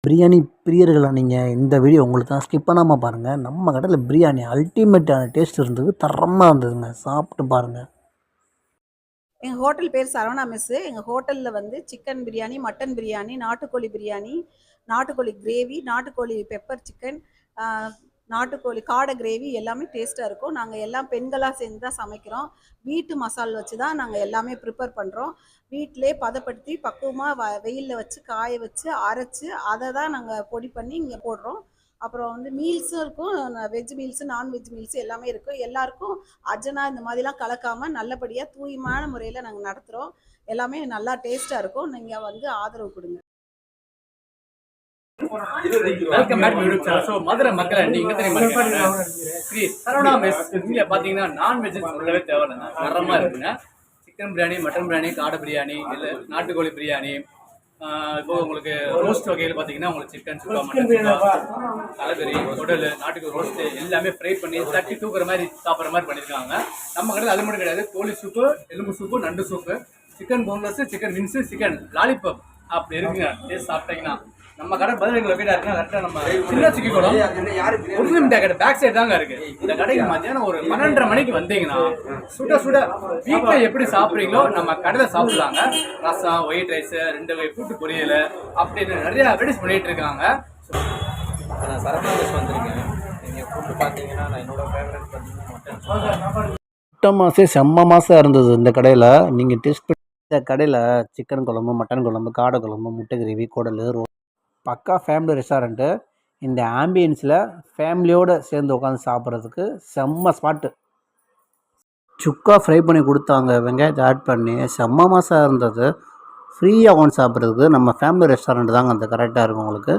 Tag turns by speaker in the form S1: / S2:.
S1: பிரியாணி பிரியர்களா நீங்கள் இந்த வீடியோ உங்களுக்கு தான் ஸ்கிப் பண்ணாமல் பாருங்கள். நம்ம கடையில் பிரியாணி அல்டிமேட்டான டேஸ்ட் இருந்தது, தரமாக இருந்ததுங்க. சாப்பிட்டு பாருங்கள்.
S2: எங்கள் ஹோட்டல் பேர் சரவணா மெஸ்ஸு. எங்கள் ஹோட்டலில் வந்து சிக்கன் பிரியாணி, மட்டன் பிரியாணி, நாட்டுக்கோழி பிரியாணி, நாட்டுக்கோழி கிரேவி, நாட்டுக்கோழி பெப்பர் சிக்கன், நாட்டுக்கோழி காடை கிரேவி எல்லாமே டேஸ்ட்டாக இருக்கும். நாங்கள் எல்லாம் பெண்களாக சேர்ந்து தான் சமைக்கிறோம். வீட்டு மசால் வச்சு தான் நாங்கள் எல்லாமே ப்ரிப்பேர் பண்ணுறோம். வீட்டிலே பதப்படுத்தி பக்குவமாக வெயிலில் வச்சு காய வச்சு அரைச்சி அதை தான் நாங்கள் பொடி பண்ணி இங்கே போடுறோம். அப்புறம் வந்து மீல்ஸும் இருக்கும், வெஜ் மீல்ஸு, நான்வெஜ் மீல்ஸு எல்லாமே இருக்கும். எல்லாருக்கும் அஜனா இந்த மாதிரிலாம் கலக்காமல் நல்லபடியாக தூய்மையான முறையில் நாங்கள் நடத்துகிறோம். எல்லாமே நல்லா டேஸ்ட்டாக இருக்கும். நீங்கள் வந்து ஆதரவு கொடுங்க.
S3: Welcome back to YouTube channel. So Madurai மக்களை நீங்கள் தெரியுமா ஸ்ரீ சரவணா மெஸ் இங்கே பார்த்தீங்கன்னா நான்வெஜ் சொல்லவே தேவையில்லைங்க, தரமாக இருக்குங்க. சிக்கன் பிரியாணி, மட்டன் பிரியாணி, காடை பிரியாணி, இல்லை நாட்டுக்கோழி பிரியாணி, இப்போ உங்களுக்கு ரோஸ்ட் வகையில் பார்த்தீங்கன்னா உங்களுக்கு சிக்கன் சுக்கா, மட்டன் சுக்கா, தலைக்கறி, குடல், நாட்டுக்கோழி ரோஸ்ட்டு எல்லாமே ஃப்ரை பண்ணி தட்டி தூக்குற மாதிரி சாப்பிட்ற மாதிரி பண்ணியிருக்காங்க. நம்ம கடையில் அது மட்டும் கிடையாது, கோழி சூப்பு, எலும்பு சூப்பு, நண்டு soup, chicken boneless, chicken wings, chicken lollipop அப்படி இருக்குங்க. டேஸ்ட் சாப்பிட்டீங்கன்னா நம்ம கடை பதில் லொக்கேட்டா இருக்குன்னா கரெக்டாக நம்ம சின்ன சிக்கிக்குளம் ஒரிஜினல் கடை பேக் சைடு தாங்க இருக்கு. இந்த கடைக்கு மத்தியானம் ஒரு 12:30 மணிக்கு வந்தீங்கன்னா சுட சுட வீட்டில் எப்படி சாப்பிட்றீங்களோ நம்ம கடையில் சாப்பிடலாங்க. ரசம், ஒயிட் ரைஸு, 2 வகை கூட்டு பொரியல் அப்படின்னு நிறைய வெரைட்டிஸ் பண்ணிட்டு இருக்காங்க.
S4: நான் சரவணா மெஸ் வந்திருக்கேன். நீங்கள் ஃபுட்டு பார்த்தீங்கன்னா நான் என்னோட ஃபேவரட் பார்த்தீங்கன்னா
S1: மட்டன் மாதம் செம்ம மாதம் இருந்தது இந்த கடையில். நீங்கள் டேஸ்ட் பண்ணி இந்த கடையில் சிக்கன் குழம்பு, மட்டன் குழம்பு, காடை குழம்பு, முட்டை கிரேவி, குடல், பக்கா ஃபேமிலி ரெஸ்டாரண்ட்டு. இந்த ஆம்பியன்ஸில் ஃபேமிலியோடு சேர்ந்து உட்காந்து சாப்பிட்றதுக்கு செம்ம ஸ்பாட்டு. சுக்கா ஃப்ரை பண்ணி கொடுத்தாங்க, வெங்காயத்தை ஆட் பண்ணி செம்ம மாதம் இருந்தது. ஃப்ரீயாக உட்காந்து சாப்பிட்றதுக்கு நம்ம ஃபேமிலி ரெஸ்டாரண்ட் தாங்க அந்த கரெக்டாக இருக்கும் உங்களுக்கு.